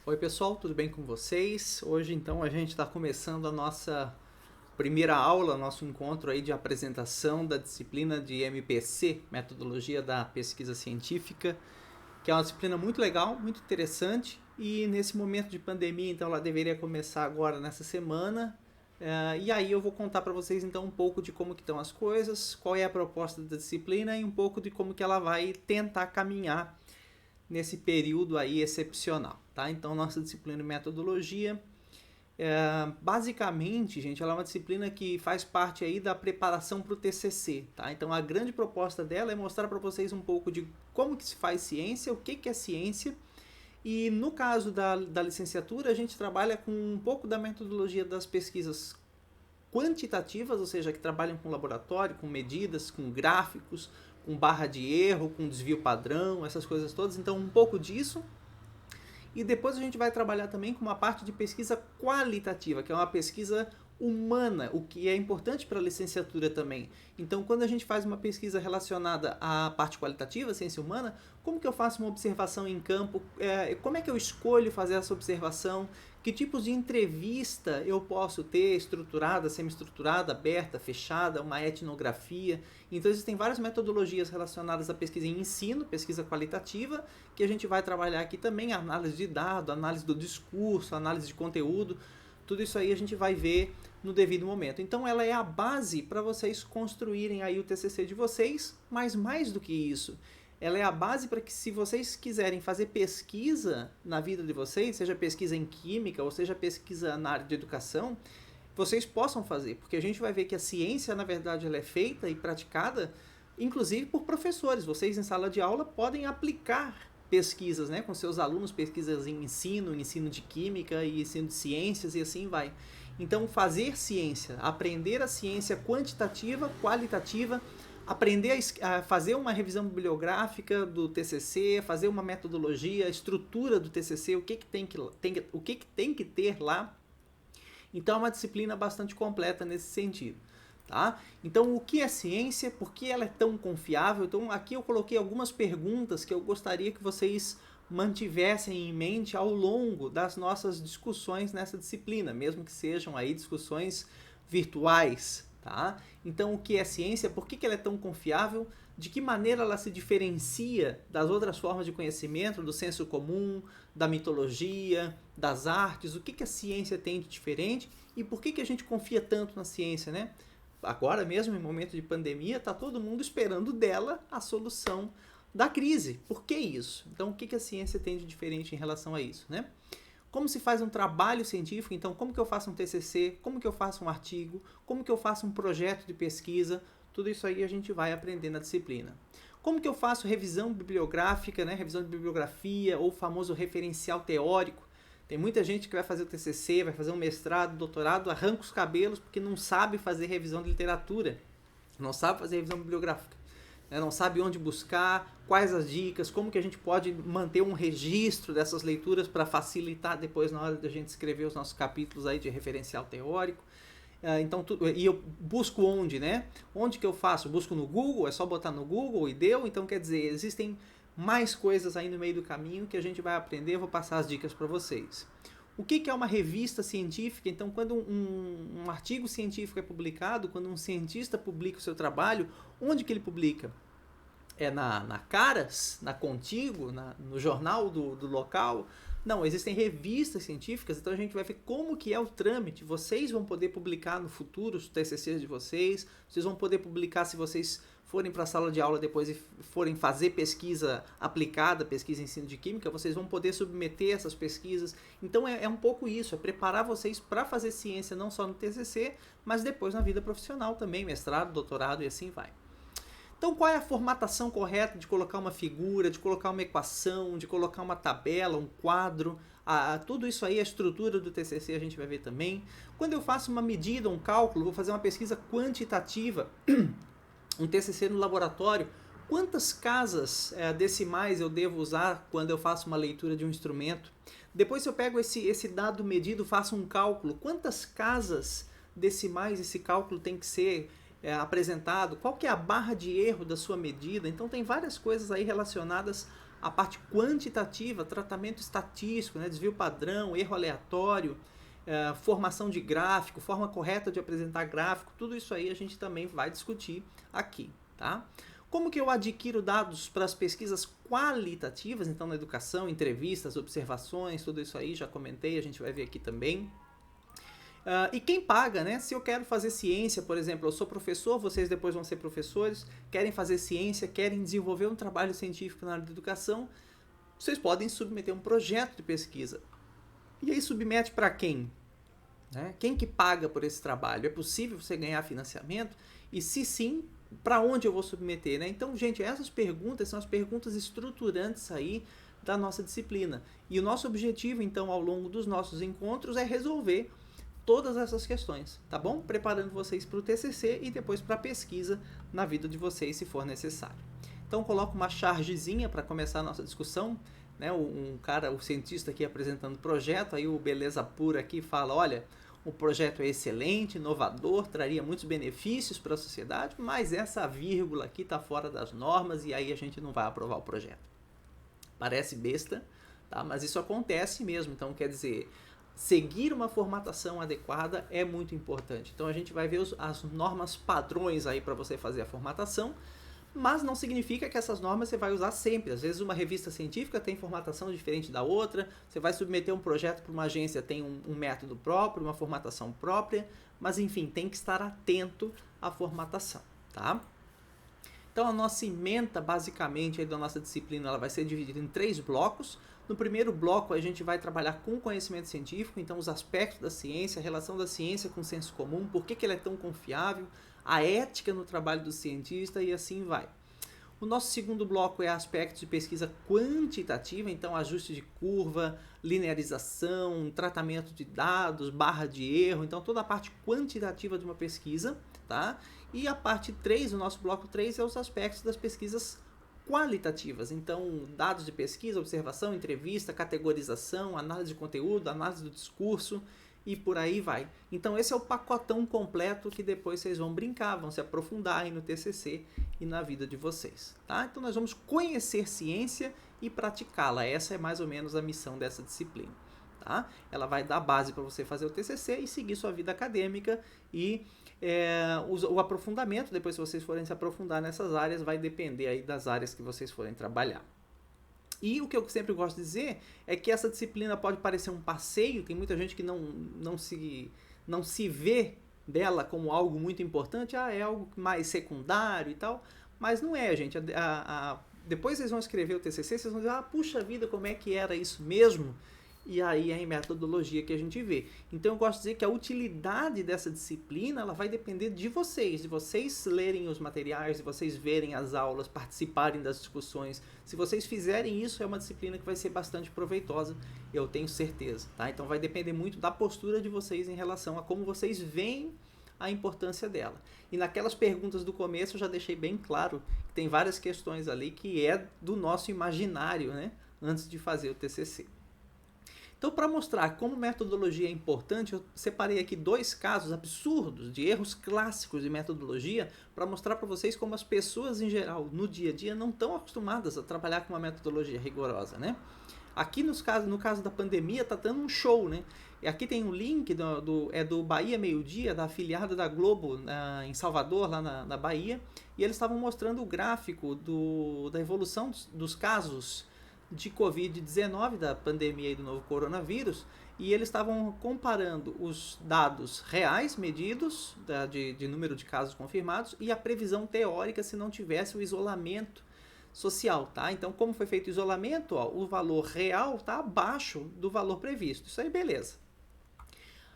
Oi pessoal, tudo bem com vocês? Hoje então a gente está começando a nossa primeira aula, nosso encontro aí de apresentação da disciplina de MPC, Metodologia da Pesquisa Científica, que é uma disciplina muito legal, muito interessante e nesse momento de pandemia então ela deveria começar agora nessa semana. E aí eu vou contar para vocês então um pouco de como que estão as coisas, qual é a proposta da disciplina e um pouco de como que ela vai tentar caminhar nesse período aí excepcional, tá? Então, nossa disciplina de metodologia, basicamente, gente, ela é uma disciplina que faz parte aí da preparação para o TCC, tá? Então, a grande proposta dela é mostrar para vocês um pouco de como que se faz ciência, o que que é ciência, e no caso da licenciatura, a gente trabalha com um pouco da metodologia das pesquisas quantitativas, ou seja, que trabalham com laboratório, com medidas, com gráficos, com barra de erro, com desvio padrão, essas coisas todas. Então, um pouco disso. E depois a gente vai trabalhar também com uma parte de pesquisa qualitativa, que é uma pesquisa humana, o que é importante para a licenciatura também. Então, quando a gente faz uma pesquisa relacionada à parte qualitativa, ciência humana, como que eu faço uma observação em campo? Como é que eu escolho fazer essa observação? Que tipos de entrevista eu posso ter, estruturada, semi-estruturada, aberta, fechada, uma etnografia? Então, existem várias metodologias relacionadas à pesquisa em ensino, pesquisa qualitativa, que a gente vai trabalhar aqui também, análise de dado, análise do discurso, análise de conteúdo. Tudo isso aí a gente vai ver no devido momento. Então ela é a base para vocês construírem aí o TCC de vocês, mas mais do que isso, ela é a base para que se vocês quiserem fazer pesquisa na vida de vocês, seja pesquisa em química ou seja pesquisa na área de educação, vocês possam fazer, porque a gente vai ver que a ciência, na verdade, ela é feita e praticada, inclusive por professores. Vocês em sala de aula podem aplicar pesquisas, né, com seus alunos, pesquisas em ensino, ensino de química e ensino de ciências e assim vai. Então, fazer ciência, aprender a ciência quantitativa, qualitativa, aprender a fazer uma revisão bibliográfica do TCC, fazer uma metodologia, a estrutura do TCC, o que tem que ter lá. Então, é uma disciplina bastante completa nesse sentido. Tá? Então, o que é ciência? Por que ela é tão confiável? Então, aqui eu coloquei algumas perguntas que eu gostaria que vocês mantivessem em mente ao longo das nossas discussões nessa disciplina, mesmo que sejam aí discussões virtuais. Tá? Então, o que é ciência? Por que ela é tão confiável? De que maneira ela se diferencia das outras formas de conhecimento, do senso comum, da mitologia, das artes? O que a ciência tem de diferente? E por que a gente confia tanto na ciência, né? Agora mesmo, em momento de pandemia, está todo mundo esperando dela a solução da crise. Por que isso? Então, o que a ciência tem de diferente em relação a isso, né? Como se faz um trabalho científico? Então, como que eu faço um TCC? Como que eu faço um artigo? Como que eu faço um projeto de pesquisa? Tudo isso aí a gente vai aprender na disciplina. Como que eu faço revisão bibliográfica, né? Revisão de bibliografia ou o famoso referencial teórico? Tem muita gente que vai fazer o TCC, vai fazer um mestrado, doutorado, arranca os cabelos porque não sabe fazer revisão de literatura, não sabe fazer revisão bibliográfica, né? Não sabe onde buscar, quais as dicas, como que a gente pode manter um registro dessas leituras para facilitar depois na hora da gente escrever os nossos capítulos aí de referencial teórico. Então, e eu busco onde, né? Onde que eu faço? Busco no Google, é só botar no Google e deu. Então, quer dizer, existem mais coisas aí no meio do caminho que a gente vai aprender, eu vou passar as dicas para vocês. O que é uma revista científica? Então, quando um artigo científico é publicado, quando um cientista publica o seu trabalho, onde que ele publica? É na Caras, na Contigo, no jornal do local? Não, existem revistas científicas, então a gente vai ver como que é o trâmite. Vocês vão poder publicar no futuro os TCCs de vocês, vocês vão poder publicar se vocês forem para a sala de aula depois e forem fazer pesquisa aplicada, pesquisa em ensino de química, vocês vão poder submeter essas pesquisas. Então é um pouco isso, é preparar vocês para fazer ciência não só no TCC, mas depois na vida profissional também, mestrado, doutorado e assim vai. Então, qual é a formatação correta de colocar uma figura, de colocar uma equação, de colocar uma tabela, um quadro? Tudo isso aí, a estrutura do TCC a gente vai ver também. Quando eu faço uma medida, um cálculo, vou fazer uma pesquisa quantitativa, um TCC no laboratório, quantas casas decimais eu devo usar quando eu faço uma leitura de um instrumento? Depois, se eu pego esse dado medido, faço um cálculo, quantas casas decimais esse cálculo tem que ser apresentado? Qual que é a barra de erro da sua medida? Então, tem várias coisas aí relacionadas A parte quantitativa, tratamento estatístico, né? Desvio padrão, erro aleatório, formação de gráfico, forma correta de apresentar gráfico, tudo isso aí a gente também vai discutir aqui, tá? Como que eu adquiro dados para as pesquisas qualitativas, então na educação, entrevistas, observações, tudo isso aí, já comentei, a gente vai ver aqui também. E quem paga, né? Se eu quero fazer ciência, por exemplo, eu sou professor, vocês depois vão ser professores, querem fazer ciência, querem desenvolver um trabalho científico na área de educação, vocês podem submeter um projeto de pesquisa. E aí submete para quem? Né? Quem que paga por esse trabalho? É possível você ganhar financiamento? E se sim, para onde eu vou submeter? Né? Então, gente, essas perguntas são as perguntas estruturantes aí da nossa disciplina. E o nosso objetivo, então, ao longo dos nossos encontros é resolver todas essas questões, tá bom? Preparando vocês para o TCC e depois para a pesquisa na vida de vocês, se for necessário. Então, coloco uma chargezinha para começar a nossa discussão, né? O cientista aqui apresentando o projeto, aí o Beleza Pura aqui fala, olha, o projeto é excelente, inovador, traria muitos benefícios para a sociedade, mas essa vírgula aqui está fora das normas e aí a gente não vai aprovar o projeto. Parece besta, tá? Mas isso acontece mesmo, então quer dizer, seguir uma formatação adequada é muito importante. Então a gente vai ver as normas padrões aí para você fazer a formatação, mas não significa que essas normas você vai usar sempre. Às vezes uma revista científica tem formatação diferente da outra, você vai submeter um projeto para uma agência, tem um método próprio, uma formatação própria, mas enfim, tem que estar atento à formatação, tá? Então a nossa ementa, basicamente, aí da nossa disciplina, ela vai ser dividida em 3 blocos. No primeiro bloco a gente vai trabalhar com conhecimento científico, então os aspectos da ciência, a relação da ciência com o senso comum, por que ela é tão confiável, a ética no trabalho do cientista e assim vai. O nosso segundo bloco é aspectos de pesquisa quantitativa, então ajuste de curva, linearização, tratamento de dados, barra de erro, então toda a parte quantitativa de uma pesquisa, tá? E a parte 3, o nosso bloco 3, é os aspectos das pesquisas qualitativas, então dados de pesquisa, observação, entrevista, categorização, análise de conteúdo, análise do discurso e por aí vai. Então esse é o pacotão completo que depois vocês vão brincar, vão se aprofundar aí no TCC e na vida de vocês, tá? Então nós vamos conhecer ciência e praticá-la, essa é mais ou menos a missão dessa disciplina, tá? Ela vai dar base para você fazer o TCC e seguir sua vida acadêmica e o aprofundamento, depois se vocês forem se aprofundar nessas áreas, vai depender aí das áreas que vocês forem trabalhar. E o que eu sempre gosto de dizer é que essa disciplina pode parecer um passeio, tem muita gente que não se vê dela como algo muito importante, é algo mais secundário e tal, mas não é, gente. Depois vocês vão escrever o TCC, vocês vão dizer, puxa vida, como é que era isso mesmo? E aí é em metodologia que a gente vê. Então eu gosto de dizer que a utilidade dessa disciplina, ela vai depender de vocês lerem os materiais, de vocês verem as aulas, participarem das discussões. Se vocês fizerem isso, é uma disciplina que vai ser bastante proveitosa, eu tenho certeza, tá? Então vai depender muito da postura de vocês em relação a como vocês veem a importância dela. E naquelas perguntas do começo eu já deixei bem claro que tem várias questões ali que é do nosso imaginário, né? Antes de fazer o TCC. Então, para mostrar como metodologia é importante, eu separei aqui 2 casos absurdos de erros clássicos de metodologia para mostrar para vocês como as pessoas em geral, no dia a dia, não estão acostumadas a trabalhar com uma metodologia rigorosa, né? Aqui no caso da pandemia está dando um show, né? E aqui tem um link do Bahia Meio Dia, da afiliada da Globo em Salvador, lá na Bahia, e eles estavam mostrando o gráfico da evolução dos casos de Covid-19, da pandemia e do novo coronavírus, e eles estavam comparando os dados reais medidos de número de casos confirmados e a previsão teórica se não tivesse o isolamento social, tá? Então, como foi feito o isolamento, o valor real está abaixo do valor previsto. Isso aí, beleza.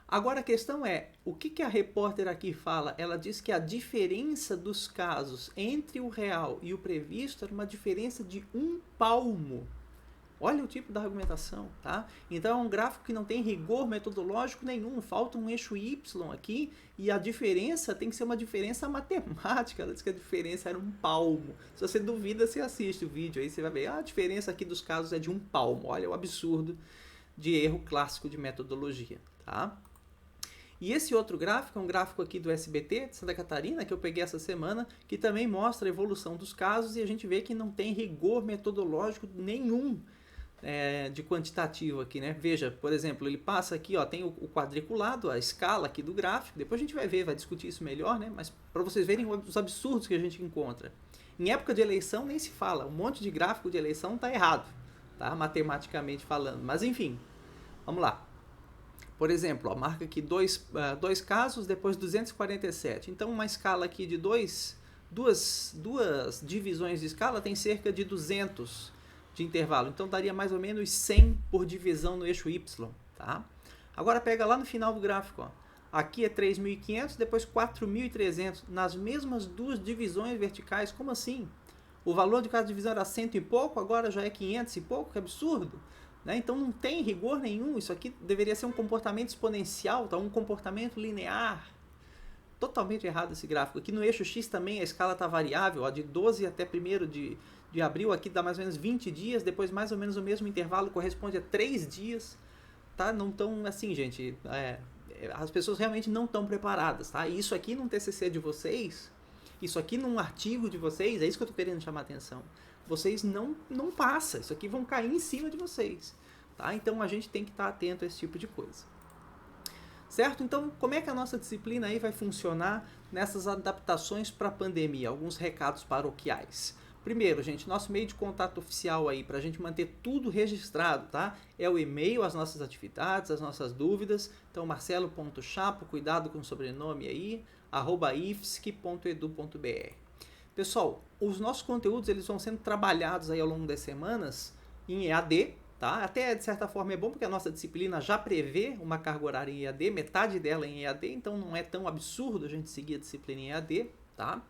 Agora a questão é, o que a repórter aqui fala? Ela diz que a diferença dos casos entre o real e o previsto era uma diferença de 1 palmo. Olha o tipo da argumentação, tá? Então é um gráfico que não tem rigor metodológico nenhum, falta um eixo Y aqui e a diferença tem que ser uma diferença matemática. Ela diz que a diferença era 1 palmo. Se você duvida, você assiste o vídeo aí, você vai ver, a diferença aqui dos casos é de 1 palmo. Olha o absurdo de erro clássico de metodologia, tá? E esse outro gráfico é um gráfico aqui do SBT de Santa Catarina, que eu peguei essa semana, que também mostra a evolução dos casos e a gente vê que não tem rigor metodológico nenhum de quantitativo aqui, né? Veja, por exemplo, ele passa aqui, ó, tem o quadriculado, a escala aqui do gráfico, depois a gente vai discutir isso melhor, né? Mas para vocês verem os absurdos que a gente encontra. Em época de eleição nem se fala, um monte de gráfico de eleição está errado, tá? Matematicamente falando, mas enfim, vamos lá. Por exemplo, ó, marca aqui dois casos, depois 247. Então, uma escala aqui de duas divisões de escala tem cerca de 200 de intervalo. Então, daria mais ou menos 100 por divisão no eixo Y. Tá? Agora, pega lá no final do gráfico. Ó. Aqui é 3.500, depois 4.300. Nas mesmas duas divisões verticais. Como assim? O valor de cada divisão era 100 e pouco, agora já é 500 e pouco? Que absurdo! Né? Então não tem rigor nenhum, isso aqui deveria ser um comportamento exponencial, tá? Um comportamento linear. Totalmente errado esse gráfico. Aqui no eixo X também a escala está variável, ó, de 12 até 1º de abril, aqui dá mais ou menos 20 dias, depois mais ou menos o mesmo intervalo corresponde a 3 dias. Tá? Não tão assim, gente, as pessoas realmente não estão preparadas. Tá? E isso aqui num TCC de vocês, isso aqui num artigo de vocês, é isso que eu estou querendo chamar a atenção. Vocês não passa, isso aqui vão cair em cima de vocês, tá? Então a gente tem que estar atento a esse tipo de coisa. Certo? Então, como é que a nossa disciplina aí vai funcionar nessas adaptações para a pandemia? Alguns recados paroquiais. Primeiro, gente, nosso meio de contato oficial aí, para a gente manter tudo registrado, tá? É o e-mail, as nossas atividades, as nossas dúvidas. Então, marcelo.chapo, cuidado com o sobrenome aí, @ifsc.edu.br. Pessoal, os nossos conteúdos eles vão sendo trabalhados aí ao longo das semanas em EAD, tá? Até de certa forma é bom porque a nossa disciplina já prevê uma carga horária em EAD, metade dela em EAD, então não é tão absurdo a gente seguir a disciplina em EAD, tá?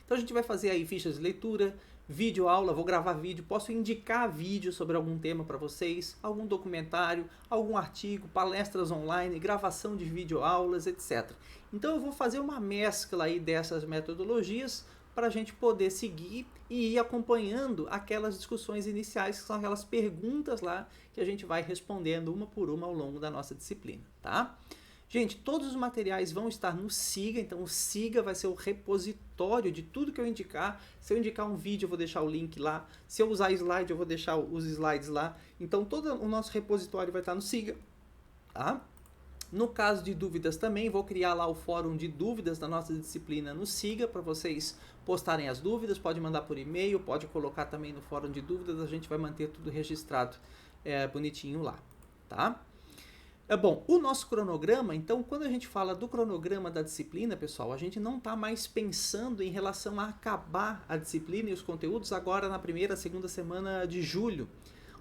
Então a gente vai fazer aí fichas de leitura, vídeo aula, vou gravar vídeo, posso indicar vídeo sobre algum tema para vocês, algum documentário, algum artigo, palestras online, gravação de vídeo aulas, etc. Então eu vou fazer uma mescla aí dessas metodologias para a gente poder seguir e ir acompanhando aquelas discussões iniciais, que são aquelas perguntas lá que a gente vai respondendo uma por uma ao longo da nossa disciplina, tá? Gente, todos os materiais vão estar no SIGA, então o SIGA vai ser o repositório de tudo que eu indicar. Se eu indicar um vídeo, eu vou deixar o link lá. Se eu usar slide, eu vou deixar os slides lá. Então todo o nosso repositório vai estar no SIGA, tá? No caso de dúvidas também, vou criar lá o fórum de dúvidas da nossa disciplina no SIGA, para vocês postarem as dúvidas, pode mandar por e-mail, pode colocar também no fórum de dúvidas, a gente vai manter tudo registrado bonitinho lá, tá? Bom, o nosso cronograma, então, quando a gente fala do cronograma da disciplina, pessoal, a gente não está mais pensando em relação a acabar a disciplina e os conteúdos agora na primeira, segunda semana de julho.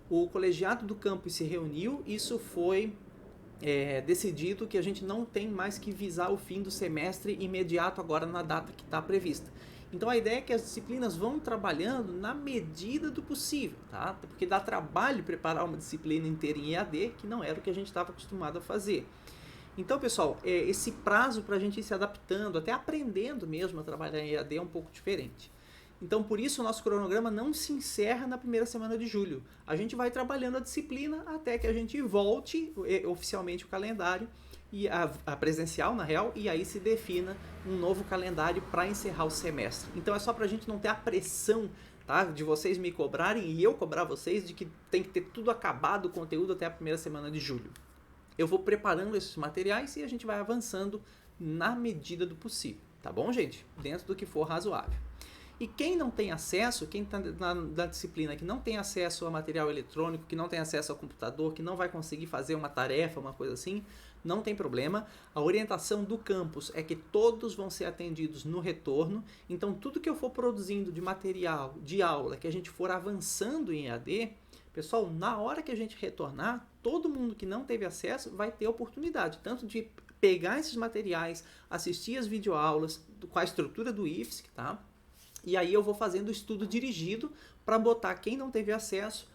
O colegiado do campus se reuniu, isso foi decidido que a gente não tem mais que visar o fim do semestre imediato agora na data que está prevista. Então a ideia é que as disciplinas vão trabalhando na medida do possível, tá? Porque dá trabalho preparar uma disciplina inteira em EAD, que não era o que a gente estava acostumado a fazer. Então, pessoal, esse prazo para a gente ir se adaptando, até aprendendo mesmo a trabalhar em EAD é um pouco diferente. Então, por isso, o nosso cronograma não se encerra na primeira semana de julho. A gente vai trabalhando a disciplina até que a gente volte oficialmente o calendário, e a presencial, na real, e aí se defina um novo calendário para encerrar o semestre. Então, é só para a gente não ter a pressão, tá, de vocês me cobrarem e eu cobrar vocês de que tem que ter tudo acabado o conteúdo até a primeira semana de julho. Eu vou preparando esses materiais e a gente vai avançando na medida do possível, tá bom, gente? Dentro do que for razoável. E quem não tem acesso, quem está na disciplina que não tem acesso a material eletrônico, que não tem acesso ao computador, que não vai conseguir fazer uma tarefa, uma coisa assim, não tem problema. A orientação do campus é que todos vão ser atendidos no retorno. Então, tudo que eu for produzindo de material, de aula, que a gente for avançando em EAD, pessoal, na hora que a gente retornar, todo mundo que não teve acesso vai ter oportunidade, tanto de pegar esses materiais, assistir as videoaulas com a estrutura do IFSC, tá? E aí eu vou fazendo o estudo dirigido para botar quem não teve acesso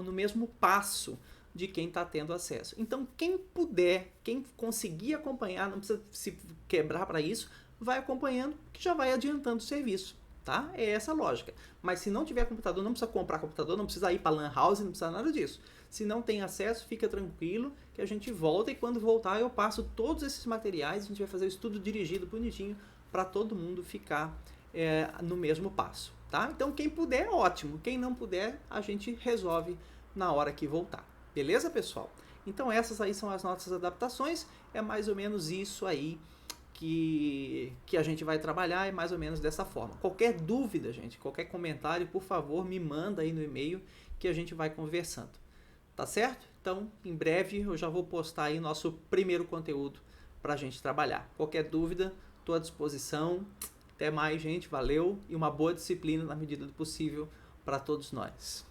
no mesmo passo de quem está tendo acesso. Então, quem puder, quem conseguir acompanhar, não precisa se quebrar para isso, vai acompanhando, que já vai adiantando o serviço, tá? É essa a lógica. Mas se não tiver computador, não precisa comprar computador, não precisa ir para lan house, não precisa nada disso. Se não tem acesso, fica tranquilo que a gente volta e quando voltar eu passo todos esses materiais, a gente vai fazer o estudo dirigido bonitinho para todo mundo ficar no mesmo passo, tá? Então quem puder, ótimo. Quem não puder, a gente resolve na hora que voltar. Beleza, pessoal? Então essas aí são as nossas adaptações. É mais ou menos isso aí que a gente vai trabalhar, é mais ou menos dessa forma. Qualquer dúvida, gente, qualquer comentário, por favor, me manda aí no e-mail que a gente vai conversando. Tá certo? Então, em breve eu já vou postar aí nosso primeiro conteúdo para a gente trabalhar. Qualquer dúvida, estou à disposição. Até mais, gente. Valeu e uma boa disciplina na medida do possível para todos nós.